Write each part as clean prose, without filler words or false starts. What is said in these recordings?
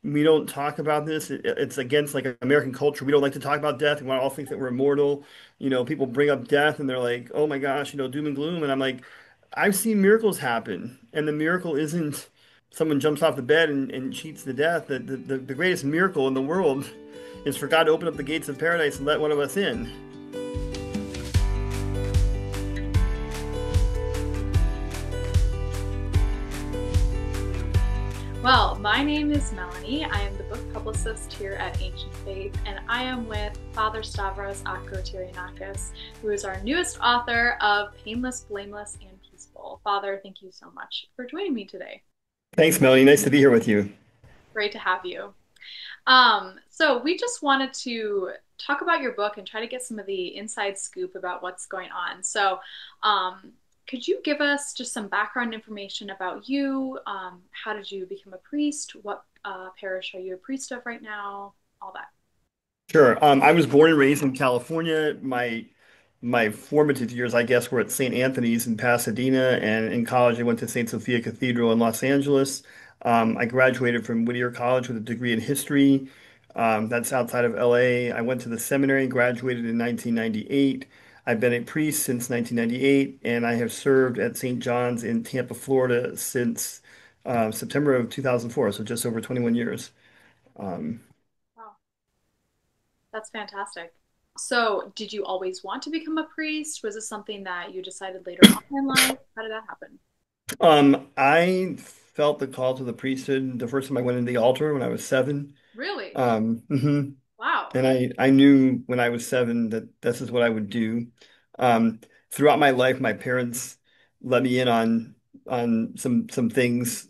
we don't talk about this. It's against like American culture. We don't like to talk about death. We want to all think that we're immortal. People bring up death and they're like, "Oh my gosh, doom and gloom." And I'm like, I've seen miracles happen, and the miracle isn't someone jumps off the bed and cheats to death. The greatest miracle in the world is for God to open up the gates of paradise and let one of us in. Well, my name is Melanie. I am the book publicist here at Ancient Faith, and I am with Father Stavros Akrotirianakis, who is our newest author of Painless, Blameless, and Peaceful. Father, thank you so much for joining me today. Thanks, Melanie. Nice to be here with you. Great to have you. So we just wanted to talk about your book and try to get some of the inside scoop about what's going on. So, could you give us just some background information about you? How did you become a priest? What parish are you a priest of right now? All that. Sure. I was born and raised in California. My formative years, I guess, were at St. Anthony's in Pasadena, and in college, I went to St. Sophia Cathedral in Los Angeles. I graduated from Whittier College with a degree in history. That's outside of LA. I went to the seminary, graduated in 1998. I've been a priest since 1998, and I have served at St. John's in Tampa, Florida since September of 2004, so just over 21 years. Um, Wow, that's fantastic. So, did you always want to become a priest? Was this something that you decided later on in life? How did that happen? I felt the call to the priesthood the first time I went into the altar when I was 7. Really? Mhm. Wow. And I knew when I was 7 that this is what I would do. Throughout my life, my parents let me in on some things.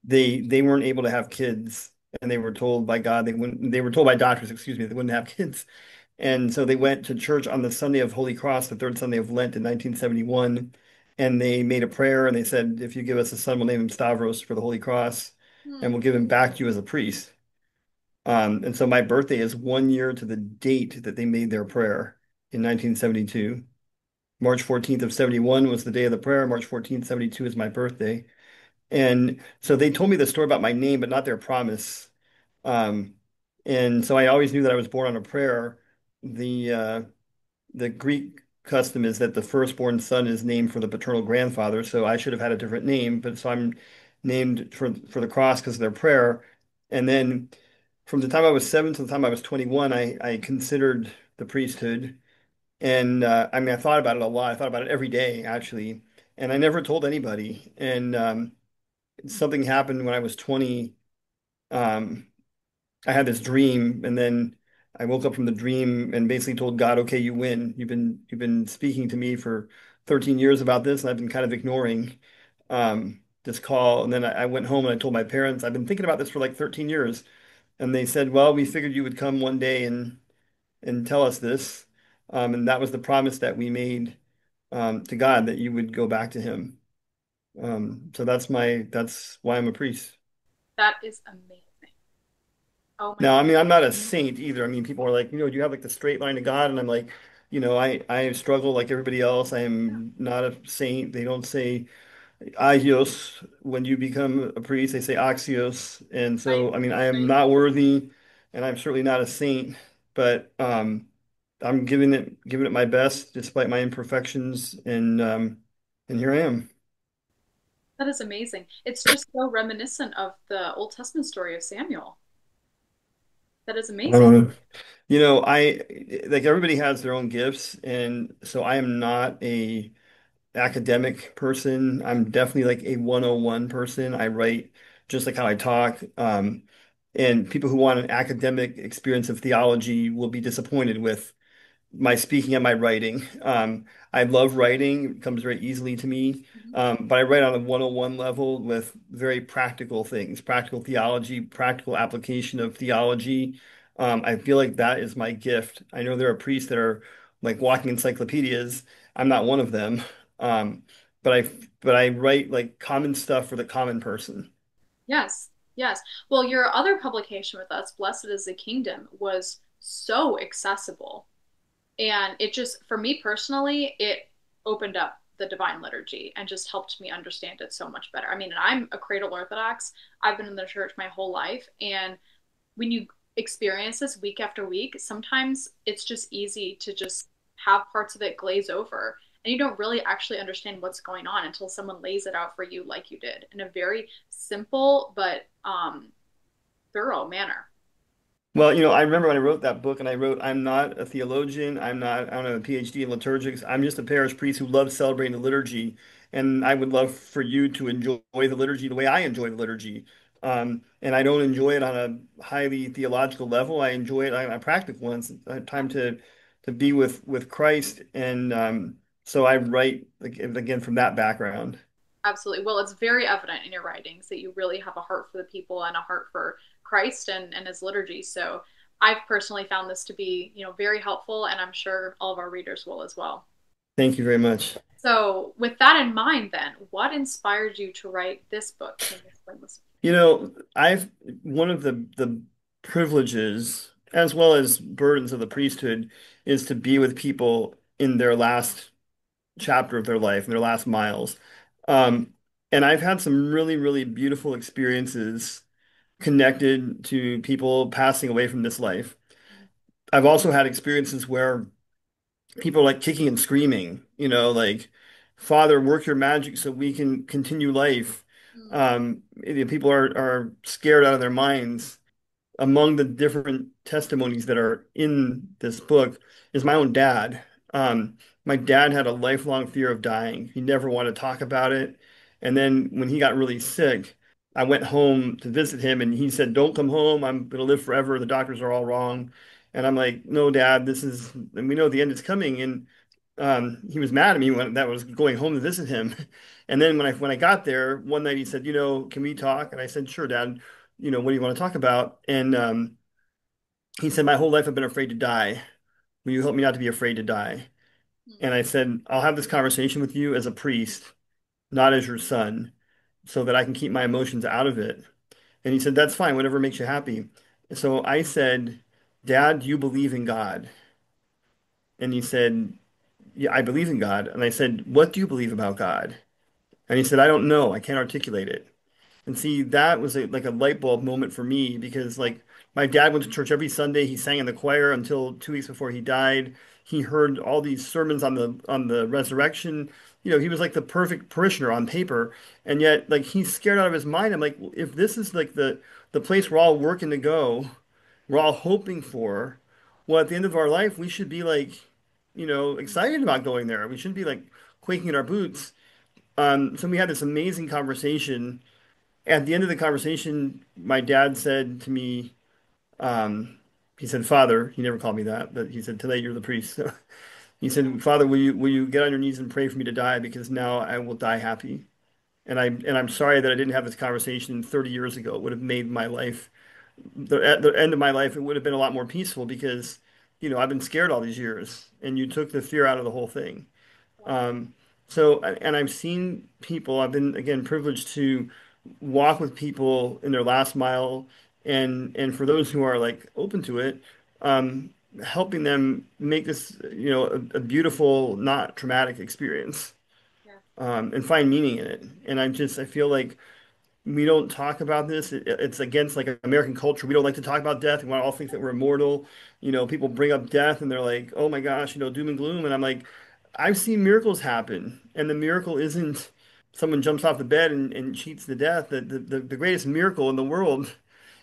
They weren't able to have kids, and they were told by God they wouldn't. They were told by doctors, excuse me, they wouldn't have kids. And so they went to church on the Sunday of Holy Cross, the third Sunday of Lent in 1971. And they made a prayer and they said, if you give us a son, we'll name him Stavros for the Holy Cross, and Hmm. we'll give him back to you as a priest. And so my birthday is 1 year to the date that they made their prayer in 1972. March 14th of 71 was the day of the prayer. March 14th, 72 is my birthday. And so they told me the story about my name, but not their promise. Um, and so I always knew that I was born on a prayer. The Greek custom is that the firstborn son is named for the paternal grandfather, so I should have had a different name, but so I'm named for the cross because of their prayer. And then from the time I was 7 to the time I was 21, I considered the priesthood. And I mean, I thought about it a lot. I thought about it every day, actually. And I never told anybody. And something happened when I was 20. Um, I had this dream, and then I woke up from the dream and basically told God, "Okay, you win. You've been speaking to me for 13 years about this, and I've been kind of ignoring this call." And then I went home and I told my parents, "I've been thinking about this for like 13 years," and they said, "Well, we figured you would come one day and tell us this," and that was the promise that we made to God that you would go back to Him. So that's why I'm a priest. That is amazing. Oh my Now, God. I mean, I'm not a saint either. I mean, people are like, do you have like the straight line to God? And I'm like, I struggle like everybody else. I am not a saint. They don't say agios when you become a priest. They say axios. And Right. so, I mean, I am not worthy, and I'm certainly not a saint. But I'm giving it my best despite my imperfections, and here I am. That is amazing. It's just so reminiscent of the Old Testament story of Samuel. That is I amazing. don't know. I like everybody has their own gifts, and so I am not a academic person. I'm definitely like a 101 person. I write just like how I talk. And people who want an academic experience of theology will be disappointed with my speaking and my writing. I love writing. It comes very easily to me. Mhm. But I write on a 101 level with very practical things, practical theology, practical application of theology. I feel like that is my gift. I know there are priests that are like walking encyclopedias. I'm not one of them. Um, but I write like common stuff for the common person. Yes, yes. Well, your other publication with us, Blessed is the Kingdom, was so accessible. And it just, for me personally, it opened up the Divine Liturgy and just helped me understand it so much better. I mean, I'm a cradle Orthodox. I've been in the church my whole life, and when you experience this week after week, sometimes it's just easy to just have parts of it glaze over. And you don't really actually understand what's going on until someone lays it out for you, like you did, in a very simple but thorough manner. Well, I remember when I wrote that book and I wrote, I'm not a theologian. I don't have a PhD in liturgics. I'm just a parish priest who loves celebrating the liturgy. And I would love for you to enjoy the liturgy the way I enjoy the liturgy. And I don't enjoy it on a highly theological level. I enjoy it on a practical one. It's a time to be with Christ. And so I write again from that background. Absolutely. Well, it's very evident in your writings that you really have a heart for the people and a heart for Christ and his liturgy. So I've personally found this to be, very helpful, and I'm sure all of our readers will as well. Thank you very much. So, with that in mind, then, what inspired you to write this book? Can you explain this? I've one of the privileges as well as burdens of the priesthood is to be with people in their last chapter of their life, in their last miles. Um, and I've had some really, really beautiful experiences connected to people passing away from this life. I've also had experiences where people are like kicking and screaming, like, Father, work your magic so we can continue life. Mm, People are scared out of their minds. Among the different testimonies that are in this book is my own dad. My dad had a lifelong fear of dying. He never wanted to talk about it. And then when he got really sick, I went home to visit him and he said, "Don't come home. I'm going to live forever. The doctors are all wrong." And I'm like, "No, Dad, and we know the end is coming." And he was mad at me when that was going home to visit him. And then when I got there one night, he said, "Can we talk?" And I said, "Sure, Dad. What do you want to talk about?" And he said, "My whole life I've been afraid to die. Will you help me not to be afraid to die?" mm, And I said, "I'll have this conversation with you as a priest, not as your son, so that I can keep my emotions out of it." And he said, "That's fine, whatever makes you happy." So I said, "Dad, do you believe in God?" And he said, "Yeah, I believe in God." And I said, "What do you believe about God?" And he said, "I don't know. I can't articulate it." And see, that was like a light bulb moment for me because like my dad went to church every Sunday. He sang in the choir until 2 weeks before he died. He heard all these sermons on the resurrection. He was like the perfect parishioner on paper, and yet like he's scared out of his mind. I'm like, well, if this is like the place we're all working to go, we're all hoping for, well, at the end of our life, we should be like, excited about going there. We shouldn't be like quaking in our boots. So we had this amazing conversation. At the end of the conversation, my dad said to me, um, he said, "Father," he never called me that, but he said, "Today you're the priest." He said, "Father, will you get on your knees and pray for me to die because now I will die happy." And I'm sorry that I didn't have this conversation 30 years ago. It would have made my life, at the end of my life, it would have been a lot more peaceful because, I've been scared all these years, and you took the fear out of the whole thing. Um, and I've seen people, I've been again privileged to walk with people in their last mile, and for those who are like open to it, um, helping them make this, a beautiful, not traumatic experience, yeah. and find meaning in it. And I feel like we don't talk about this. It's against like American culture. We don't like to talk about death. We want to all think that we're immortal. People bring up death and they're like, "Oh my gosh, doom and gloom." And I'm like, I've seen miracles happen, and the miracle isn't someone jumps off the bed and cheats to death. The greatest miracle in the world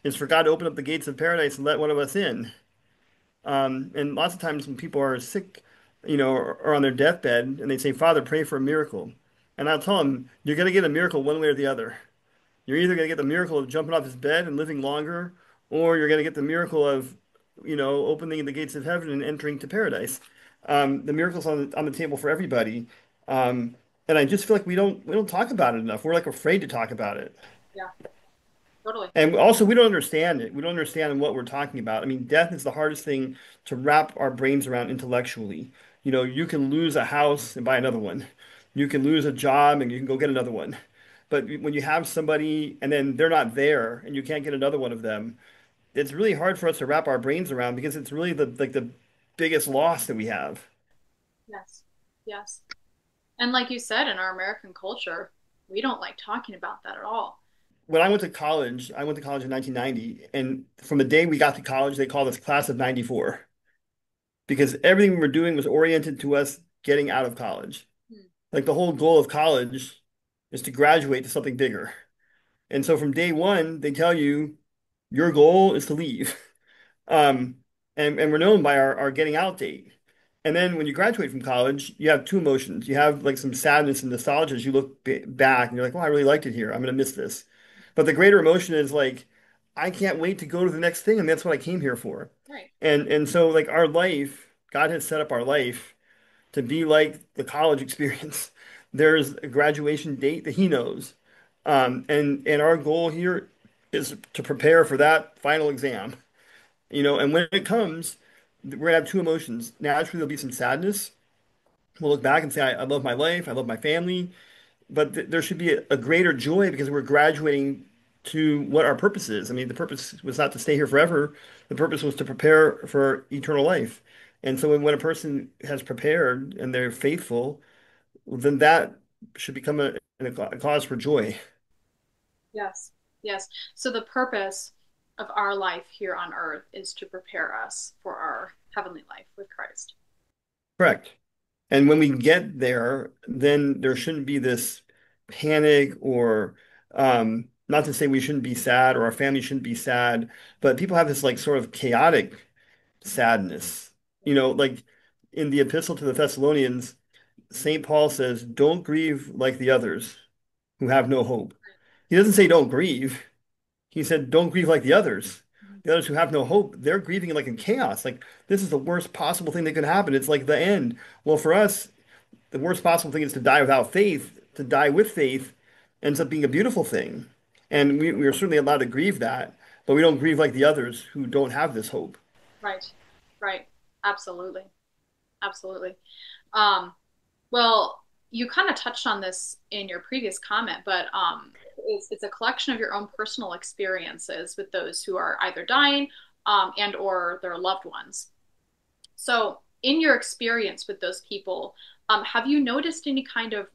is for God to open up the gates of paradise and let one of us in. And lots of times when people are sick, or on their deathbed, and they say, "Father, pray for a miracle," and I'll tell them, "You're going to get a miracle one way or the other. You're either going to get the miracle of jumping off his bed and living longer, or you're going to get the miracle of, opening the gates of heaven and entering to paradise." The miracle's on the table for everybody. And I just feel like we don't talk about it enough. We're like afraid to talk about it. Yeah, totally. And also, we don't understand it. We don't understand what we're talking about. I mean, death is the hardest thing to wrap our brains around intellectually. You can lose a house and buy another one. You can lose a job and you can go get another one. But when you have somebody and then they're not there and you can't get another one of them, it's really hard for us to wrap our brains around because it's really the biggest loss that we have. Yes. Yes. And like you said, in our American culture, we don't like talking about that at all. When I went to college in 1990, and from the day we got to college, they called us class of 94 because everything we were doing was oriented to us getting out of college. Hmm. Like the whole goal of college is to graduate to something bigger. And so from day one, they tell you your goal is to leave. Um, and we're known by our getting out date. And then when you graduate from college, you have two emotions. You have like some sadness and nostalgia as you look back and you're like, well, I really liked it here. I'm going to miss this. But the greater emotion is like, I can't wait to go to the next thing. And that's what I came here for. Right. And so like our life, God has set up our life to be like the college experience. There's a graduation date that he knows. And our goal here is to prepare for that final exam. And when it comes, we're gonna have two emotions. Naturally, there'll be some sadness. We'll look back and say, I love my life, I love my family, but th there should be a greater joy because we're graduating to what our purpose is. I mean, the purpose was not to stay here forever. The purpose was to prepare for eternal life. And so when a person has prepared and they're faithful, then that should become a cause for joy. Yes. Yes. So the purpose of our life here on earth is to prepare us for our heavenly life with Christ. Correct. And when we get there, then there shouldn't be this panic or not to say we shouldn't be sad or our family shouldn't be sad, but people have this like sort of chaotic sadness. Like in the epistle to the Thessalonians, St. Paul says, don't grieve like the others who have no hope. He doesn't say don't grieve. He said, don't grieve like the others. Mhm. The others who have no hope, they're grieving like in chaos. Like this is the worst possible thing that could happen. It's like the end. Well, for us, the worst possible thing is to die without faith. To die with faith ends up being a beautiful thing. And we are certainly allowed to grieve that, but we don't grieve like the others who don't have this hope. Right. Right. Absolutely. Absolutely. Um, well, you kind of touched on this in your previous comment, but it's a collection of your own personal experiences with those who are either dying and or their loved ones. So, in your experience with those people, have you noticed any kind of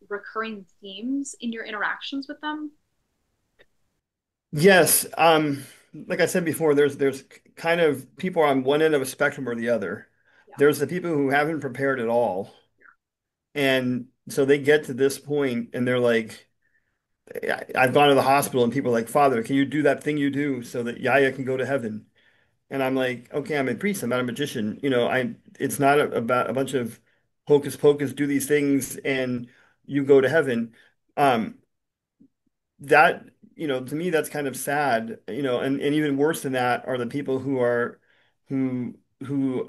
recurring themes in your interactions with them? Yes, like I said before, there's kind of people on one end of a spectrum or the other. Yeah. There's the people who haven't prepared at all. And so they get to this point and they're like, I've gone to the hospital and people are like, Father, can you do that thing you do so that Yaya can go to heaven? And I'm like, okay, I'm a priest, I'm not a magician. It's not about a bunch of hocus pocus, do these things and you go to heaven. Um, that, to me, that's kind of sad, and even worse than that are the people who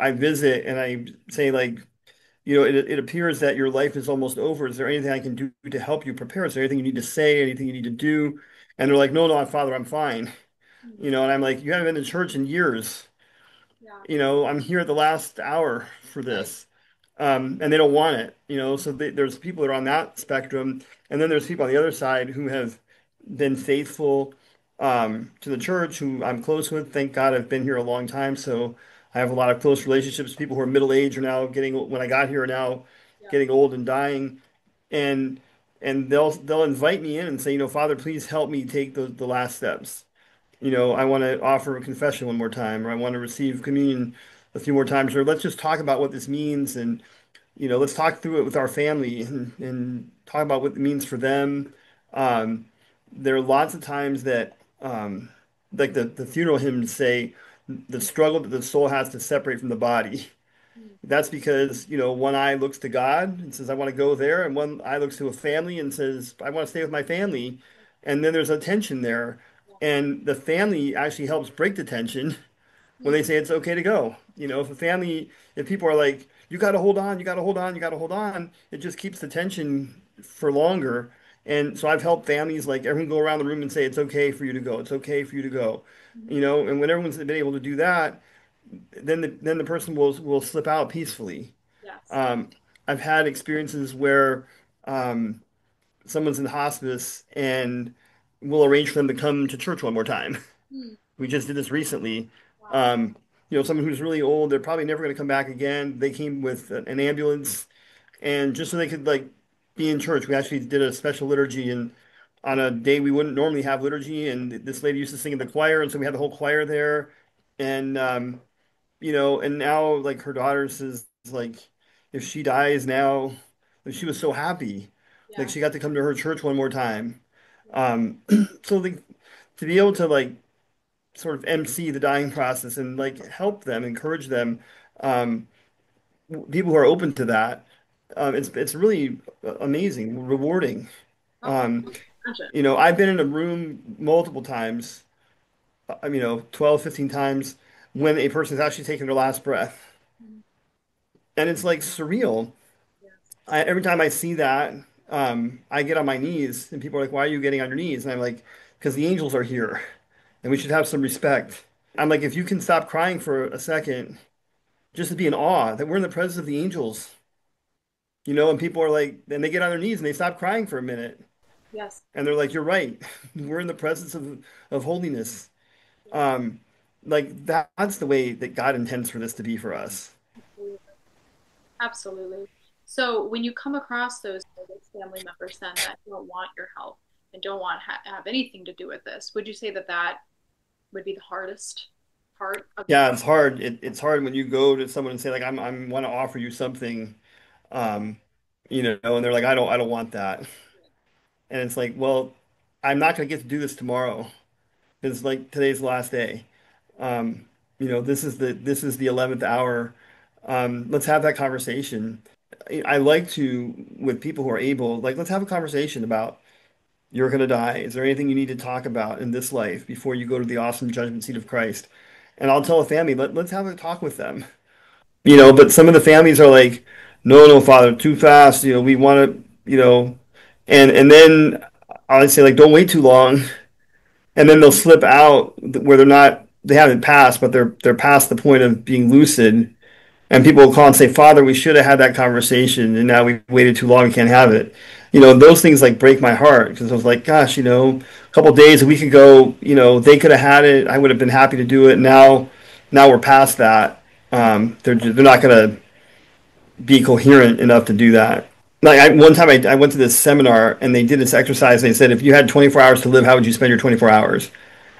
I visit and I say like, it appears that your life is almost over. Is there anything I can do to help you prepare? Is there anything you need to say, anything you need to do? And they're like, no, no, Father, I'm fine. Mhm. And I'm like, you haven't been to church in years. Yeah. I'm here at the last hour for Right. this. And they don't want it, so there's people that are on that spectrum. And then there's people on the other side who have been faithful to the church, who I'm close with. Thank God I've been here a long time. So I have a lot of close relationships. People who are middle age are now when I got here, are now Yeah. getting old and dying. And they'll invite me in and say, Father, please help me take the last steps. I want to offer a confession one more time, or I want to receive communion a few more times, or let's just talk about what this means, and let's talk through it with our family and talk about what it means for them. Um, there are lots of times that, like the funeral hymns say, the struggle that the soul has to separate from the body. Mm. That's because, one eye looks to God and says, I want to go there. And one eye looks to a family and says, I want to stay with my family. And then there's a tension there. Yeah. And the family actually helps break the tension when Mm. they say it's okay to go. If people are like, you got to hold on, you got to hold on, you got to hold on, it just keeps the tension for longer. And so I've helped families like everyone go around the room and say, it's okay for you to go. It's okay for you to go. Mhm. And when everyone's been able to do that, then the person will slip out peacefully. Yes. Um, I've had experiences where um, someone's in hospice and we'll arrange for them to come to church one more time. Mm. We just did this recently. Wow. Um, Someone who's really old, they're probably never going to come back again. They came with an ambulance, and just so they could like be in church. We actually did a special liturgy, and on a day we wouldn't normally have liturgy, and this lady used to sing in the choir, and so we had the whole choir there. And and now like her daughter says like if she dies now, like, she was so happy. Like Yeah. she got to come to her church one more time. Yeah. Um, so like to be able to like sort of MC the dying process and like help them, encourage them, um, people who are open to that, it's really amazing, rewarding. Oh, Um, imagine. I've been in a room multiple times, 12, 15 times when a person's actually taking their last breath. Mhm. And it's like surreal. Yes. Every time I see that, I get on my knees and people are like, "Why are you getting on your knees?" And I'm like, "Because the angels are here and we should have some respect." I'm like, if you can stop crying for a second, just to be in awe that we're in the presence of the angels, and people are like, and they get on their knees and they stop crying for a minute. Yes. And they're like, "You're right. We're in the presence of holiness." Um, like that's the way that God intends for this to be for us. Absolutely. Absolutely. So when you come across those family members then that don't want your help and don't want to have anything to do with this, would you say that that would be the hardest part of the Yeah, process? it's hard. It's hard when you go to someone and say like, I'm want to offer you something, um, and they're like, I don't want that. And it's like, well, I'm not going to get to do this tomorrow because like today's the last day. This is the 11th hour. Let's have that conversation. I like to, with people who are able, like, let's have a conversation about you're going to die. Is there anything you need to talk about in this life before you go to the awesome judgment seat of Christ? And I'll tell a family, let's have a talk with them. But some of the families are like, no, no, Father, too fast. We want to, and then I say like, don't wait too long, and then they'll slip out where they haven't passed, but they're past the point of being lucid, and people will call and say, Father, we should have had that conversation, and now we've waited too long, we can't have it. Those things like break my heart because I was like, gosh, a couple days, a week ago, they could have had it. I would have been happy to do it. Now we're past that. They're not going to be coherent enough to do that. Like one time, I went to this seminar and they did this exercise. And they said, if you had 24 hours to live, how would you spend your 24 hours?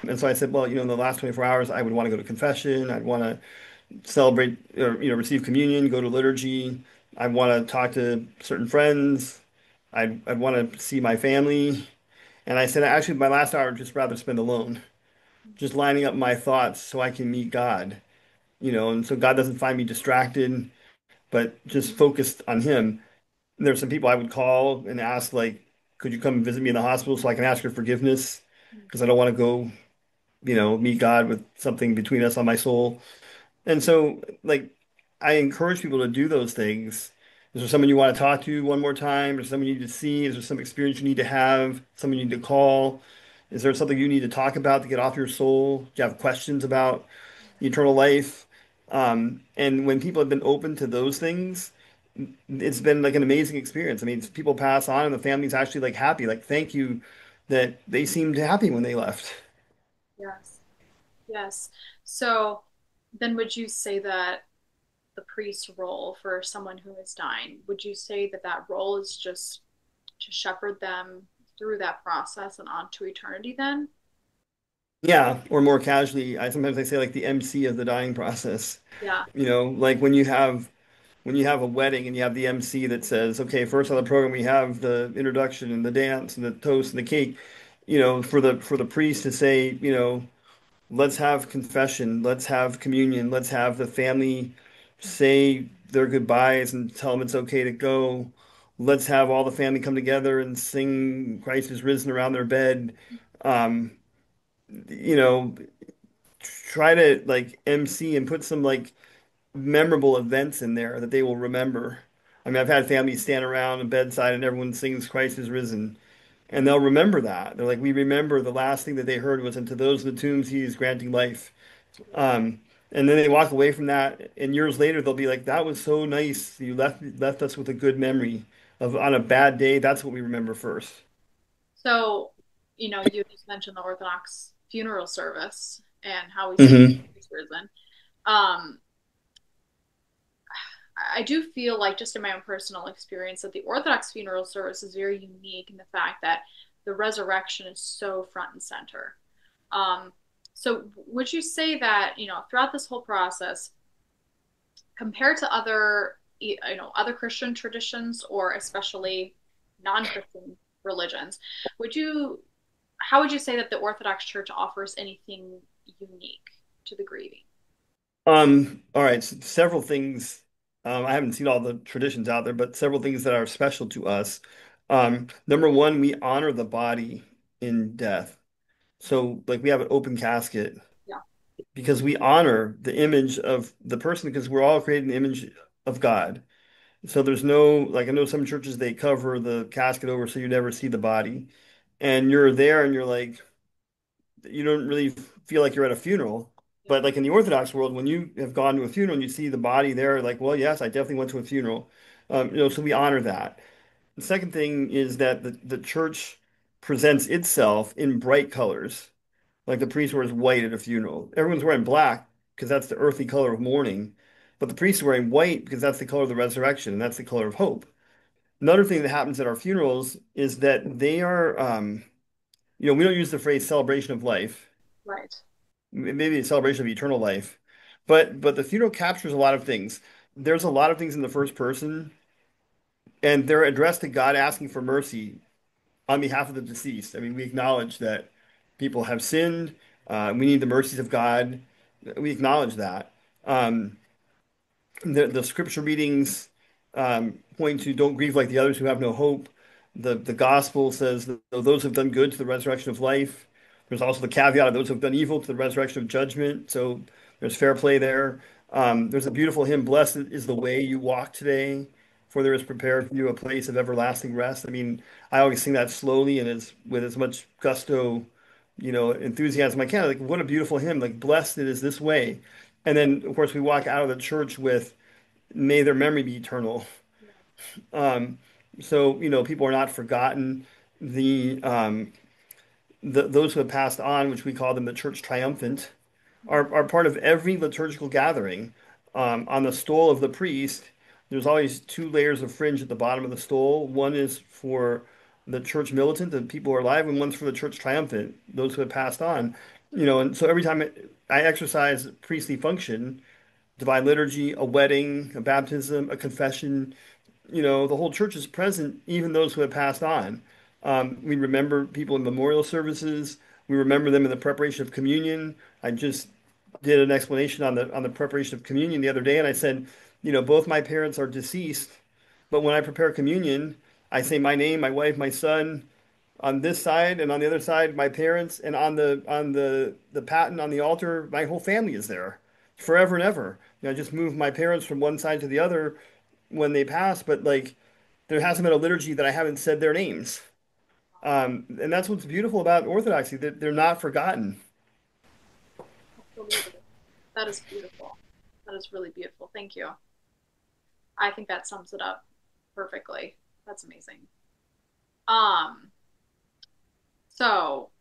And so I said, well, in the last 24 hours, I would want to go to confession. I'd want to celebrate or receive communion, go to liturgy. I want to talk to certain friends. I'd want to see my family. And I said, actually, my last hour I'd just rather spend alone, just lining up my thoughts so I can meet God. And so God doesn't find me distracted, but just focused on Him. There's some people I would call and ask, like, could you come and visit me in the hospital so I can ask for forgiveness? Because I don't want to go, meet God with something between us on my soul. And so, like, I encourage people to do those things. Is there someone you want to talk to one more time? Is there someone you need to see? Is there some experience you need to have? Someone you need to call? Is there something you need to talk about to get off your soul? Do you have questions about eternal life? And when people have been open to those things, it's been like an amazing experience. I mean, people pass on and the family's actually like happy, like, thank you that they seemed happy when they left. Yes. Yes. So then would you say that the priest's role for someone who is dying, would you say that that role is just to shepherd them through that process and on to eternity then? Yeah, or more casually, I sometimes say like the MC of the dying process. Yeah. Like when you have a wedding and you have the MC that says, okay, first on the program we have the introduction and the dance and the toast and the cake, for the priest to say, let's have confession, let's have communion, let's have the family say their goodbyes and tell them it's okay to go. Let's have all the family come together and sing Christ is risen around their bed. Um, you know, Try to like MC and put some like memorable events in there that they will remember. I mean, I've had families stand around a bedside and everyone sings Christ is risen. And they'll remember that. They're like, we remember the last thing that they heard was, and to those in the tombs, he is granting life. Um, and then they walk away from that, and years later, they'll be like, that was so nice. You left us with a good memory of on a bad day. That's what we remember first. So, you just mentioned the Orthodox funeral service and how we sing Hmm. Christ risen. Um, I do feel like, just in my own personal experience, that the Orthodox funeral service is very unique in the fact that the resurrection is so front and center. Um, so would you say that, throughout this whole process, compared to other Christian traditions, or especially non-Christian religions, would you how would you say that the Orthodox Church offers anything unique to the grieving? All right, so several things. I haven't seen all the traditions out there, but several things that are special to us. Number one, we honor the body in death. So, like, we have an open casket Yeah, because we honor the image of the person because we're all created in the image of God. So there's no, like, I know some churches they cover the casket over so you never see the body. And you're there and you're like, you don't really feel like you're at a funeral. yeah, But like in the Orthodox world, when you have gone to a funeral and you see the body there, like, well, yes, I definitely went to a funeral. So we honor that. The second thing is that the church presents itself in bright colors. Like the priest wears white at a funeral. Everyone's wearing black because that's the earthly color of mourning. But the priest is wearing white because that's the color of the resurrection and that's the color of hope. Another thing that happens at our funerals is that they are, we don't use the phrase celebration of life, right, maybe a celebration of eternal life, but the funeral captures a lot of things. There's a lot of things in the first person, and they're addressed to God asking for mercy on behalf of the deceased. I mean, we acknowledge that people have sinned. We need the mercies of God. We acknowledge that. Um, the scripture readings point to don't grieve like the others who have no hope. The gospel says that those who have done good to the resurrection of life. There's also the caveat of those who have done evil to the resurrection of judgment. So there's fair play there. There's a beautiful hymn, Blessed is the way you walk today, for there is prepared for you a place of everlasting rest. I mean, I always sing that slowly and with as much gusto, enthusiasm I can. Like, what a beautiful hymn. Like, blessed is this way. And then, of course, we walk out of the church with may their memory be eternal. yeah, Um, so, people are not forgotten. The, those who have passed on, which we call them the church triumphant, are part of every liturgical gathering. On the stole of the priest, there's always two layers of fringe at the bottom of the stole. One is for the church militant, the people who are alive, and one's for the church triumphant, those who have passed on. And so every time I exercise priestly function, divine liturgy, a wedding, a baptism, a confession, the whole church is present, even those who have passed on. We remember people in memorial services. We remember them in the preparation of communion. I just did an explanation on the preparation of communion the other day, and I said, both my parents are deceased, but when I prepare communion, I say my name, my wife, my son, on this side, and on the other side, my parents, and on the paten on the altar, my whole family is there, forever and ever. I just moved my parents from one side to the other when they pass, but like there hasn't been a liturgy that I haven't said their names. And that's what's beautiful about Orthodoxy, that they're not forgotten. absolutely. That is beautiful. That is really beautiful. Thank you. I think that sums it up perfectly. That's amazing. Um, so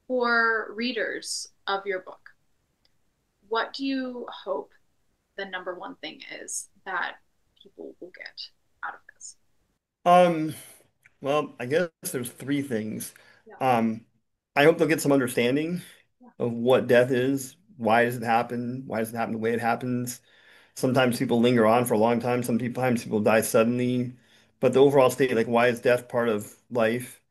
for readers of your book, what do you hope the number one thing is that people will get out of this? Um, well, I guess there's three things. Yeah, Um, I hope they'll get some understanding yeah, of what death is. Why does it happen? Why does it happen the way it happens? Sometimes people linger on for a long time. Sometimes people die suddenly. But the overall state, like, why is death part of life?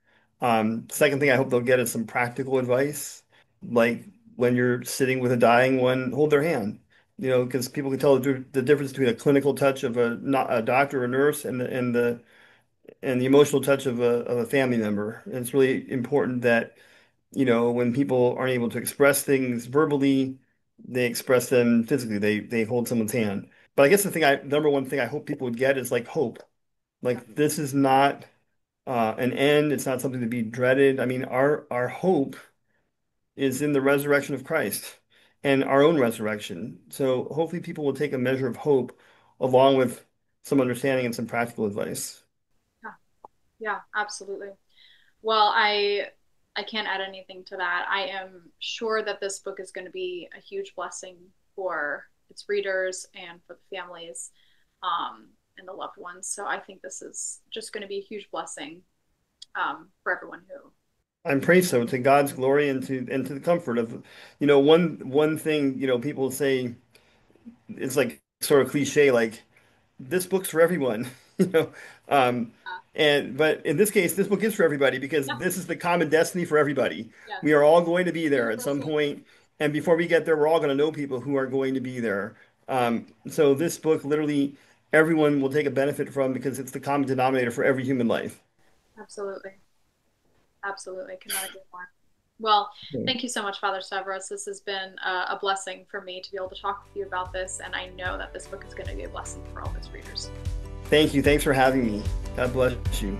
Second thing I hope they'll get is some practical advice. Like when you're sitting with a dying one, hold their hand. Because people can tell the difference between a clinical touch of a doctor or nurse and the emotional touch of a family member. And it's really important that when people aren't able to express things verbally, they express them physically. They hold someone's hand. But I guess number one thing I hope people would get is like hope. yeah, Like this is not an end. It's not something to be dreaded. I mean, our hope is in the resurrection of Christ and our own resurrection. So hopefully people will take a measure of hope along with some understanding and some practical advice. yeah, yeah, absolutely. Well, I can't add anything to that. I am sure that this book is going to be a huge blessing for its readers and for the families and the loved ones. So I think this is just going to be a huge blessing for everyone who. I'm praised so to God's glory and to the comfort of, one thing, people say it's like sort of cliche, like this book's for everyone, you know. Um, but in this case, this book is for everybody because Yeah, this is the common destiny for everybody. We yes, are all going to be there at some universal. point, and before we get there, we're all going to know people who are going to be there. So this book, literally, everyone will take a benefit from because it's the common denominator for every human life. Absolutely. Absolutely. Could not agree more. Well, thank you so much, Father Stavros. This has been a blessing for me to be able to talk with you about this, and I know that this book is going to be a blessing for all of its readers. Thank you. Thanks for having me. God bless you.